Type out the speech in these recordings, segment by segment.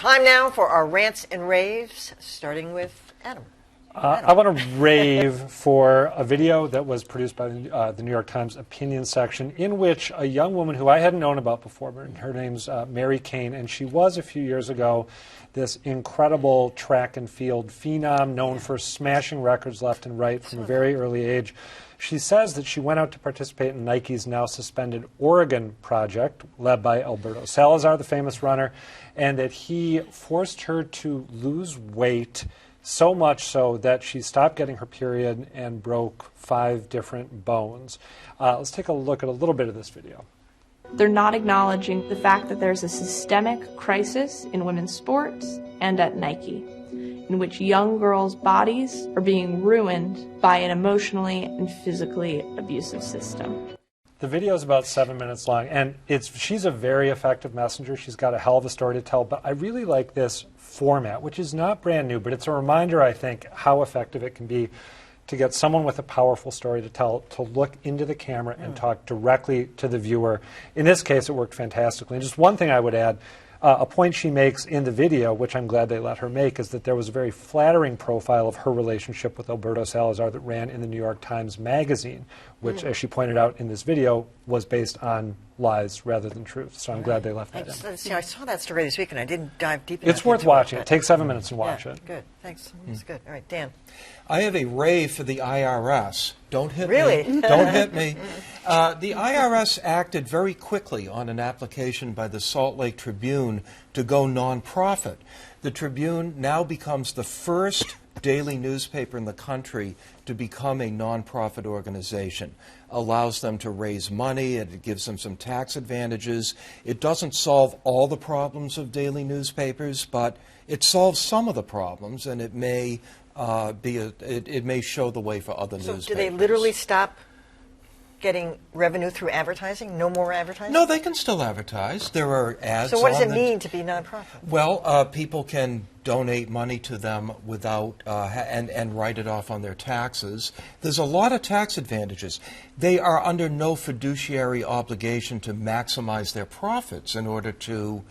Time now for our rants and raves, starting with Adam. I want to rave for a video that was produced by the New York Times opinion section, in which a young woman who I hadn't known about before, but her name's Mary Kane, and she was a few years ago this incredible track and field phenom known for smashing records left and right from a very early age. She says that she went out to participate in Nike's now suspended Oregon project, led by Alberto Salazar, the famous runner, and that he forced her to lose weight, so much so that she stopped getting her period and broke 5 different bones. Let's take a look at a little bit of this video. They're not acknowledging the fact that there's a systemic crisis in women's sports and at Nike, in which young girls' bodies are being ruined by an emotionally and physically abusive system. The video is about 7 minutes long, and she's a very effective messenger. She's got a hell of a story to tell, but I really like this format, which is not brand new, but it's a reminder, I think, how effective it can be to get someone with a powerful story to tell to look into the camera and talk directly to the viewer. In this case, it worked fantastically. And just one thing I would add, a point she makes in the video, which I'm glad they let her make, is that there was a very flattering profile of her relationship with Alberto Salazar that ran in the New York Times Magazine, which, as she pointed out in this video, was based on lies rather than truth. So I'm glad they left that in. I saw that story this week, and I didn't dive deep enough. It's worth watching. It takes 7 minutes and watch it. Good, thanks. It's good. All right, Dan. I have a rave for the IRS. Don't hit me. Don't hit me. The IRS acted very quickly on an application by the Salt Lake Tribune to go nonprofit. The Tribune now becomes the first daily newspaper in the country to become a nonprofit organization. Allows them to raise money, and it gives them some tax advantages. It doesn't solve all the problems of daily newspapers, but it solves some of the problems, and it may it may show the way for other newspapers. So do they literally stop getting revenue through advertising? No more advertising? No, they can still advertise. There are ads. So what does it mean to be nonprofit? Well, people can donate money to them without and write it off on their taxes. There's a lot of tax advantages. They are under no fiduciary obligation to maximize their profits in order to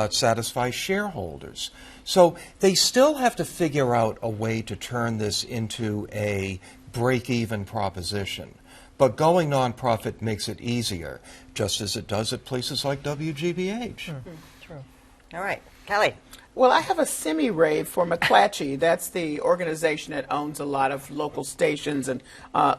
satisfy shareholders. So they still have to figure out a way to turn this into a break-even proposition. But going nonprofit makes it easier, just as it does at places like WGBH. True. All right. Kelly. Well, I have a semi-rave for McClatchy. That's the organization that owns a lot of local stations and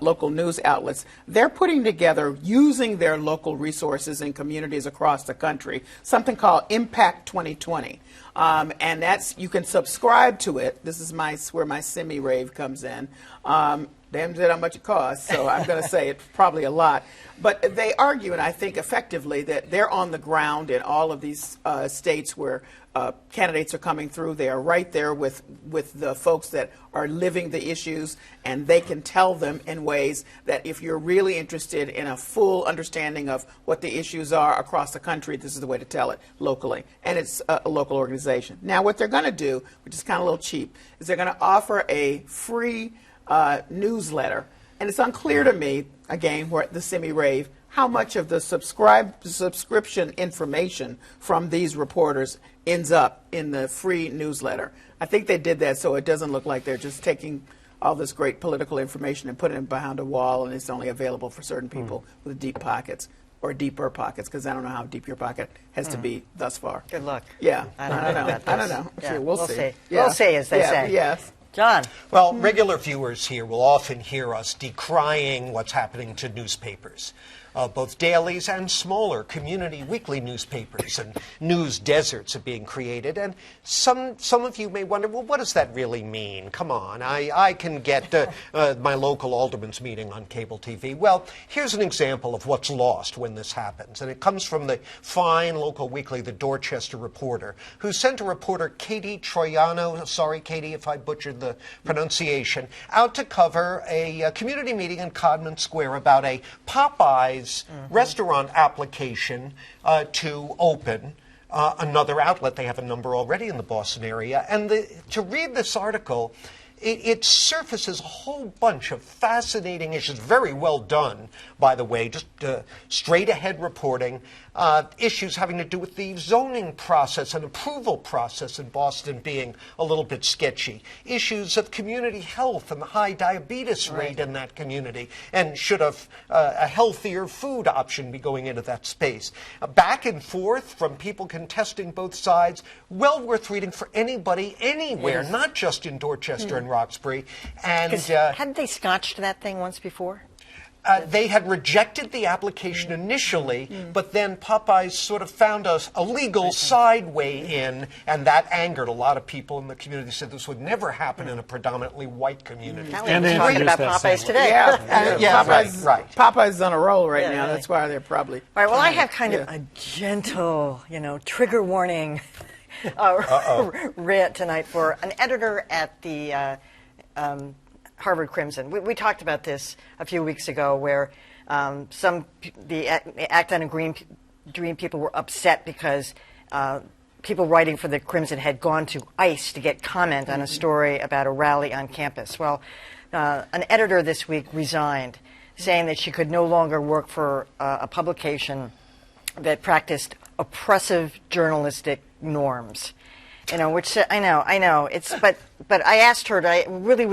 local news outlets. They're putting together, using their local resources in communities across the country, something called Impact 2020. And that's, you can subscribe to it. This is where my semi-rave comes in. Damn said how much it costs, so I'm going to say it's probably a lot. But they argue, and I think effectively, that they're on the ground in all of these states where candidates are coming through. They are right there with the folks that are living the issues, and they can tell them in ways that if you're really interested in a full understanding of what the issues are across the country, this is the way to tell it locally. And it's a local organization. Now, what they're going to do, which is kind of a little cheap, is they're going to offer a free newsletter. And it's unclear to me, again, where the semi-rave, how much of the subscription information from these reporters ends up in the free newsletter. I think they did that so it doesn't look like they're just taking all this great political information and putting it behind a wall, and it's only available for certain people with deep pockets, or deeper pockets, because I don't know how deep your pocket has to be thus far. Good luck. Yeah. I don't know. I don't know. Yeah. Sure, we'll see. Yeah. We'll see, as they say. Yes. John. Well, regular viewers here will often hear us decrying what's happening to newspapers. Both dailies and smaller community weekly newspapers, and news deserts are being created. And some of you may wonder, well, what does that really mean? Come on, I can get my local alderman's meeting on cable TV. Well, here's an example of what's lost when this happens. And it comes from the fine local weekly, the Dorchester Reporter, who sent a reporter, Katie Troiano, sorry, Katie, if I butchered the pronunciation, out to cover a community meeting in Codman Square about a Popeyes restaurant application to open another outlet. They have a number already in the Boston area. And to read this article, it surfaces a whole bunch of fascinating issues. Very well done, by the way, just straight-ahead reporting. issues having to do with the zoning process and approval process in Boston being a little bit sketchy, issues of community health and the high diabetes rate in that community, and should a healthier food option be going into that space. Back and forth from people contesting both sides, well worth reading for anybody, anywhere, not just in Dorchester and Roxbury. And hadn't they scotched that thing once before? They had rejected the application initially, but then Popeyes sort of found a legal sideway in, and that angered a lot of people in the community. Said this would never happen in a predominantly white community. And they We're talking introduced about that Popeyes sandwich. today. Yeah, Popeyes, right. Popeyes on a roll right Yeah, now. right. That's why they're probably. All right, well, I have kind of a gentle, trigger warning rant tonight for an editor at the Harvard Crimson. We talked about this a few weeks ago, where the Act on a Green Dream people were upset because people writing for the Crimson had gone to ICE to get comment on a story about a rally on campus. Well, an editor this week resigned, saying that she could no longer work for a publication that practiced oppressive journalistic norms. Which I know. But I asked her. I really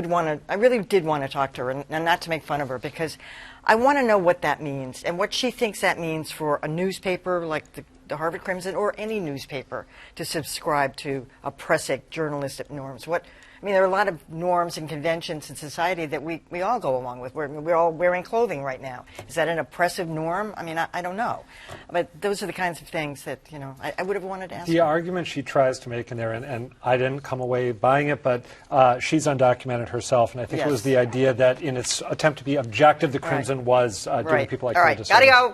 did want to talk to her, and not to make fun of her, because I want to know what that means and what she thinks that means for a newspaper like the Harvard Crimson or any newspaper to subscribe to oppressive journalistic norms. There are a lot of norms and conventions in society that we all go along with. We're all wearing clothing right now. Is that an oppressive norm? I don't know. But those are the kinds of things that, I would have wanted to ask The her. argument she tries to make in there, and I didn't come away buying it, but she's undocumented herself, and I think it was Yes. the idea that in its attempt to be objective, the Crimson was doing Right. people like all her right, a gotta disservice. go.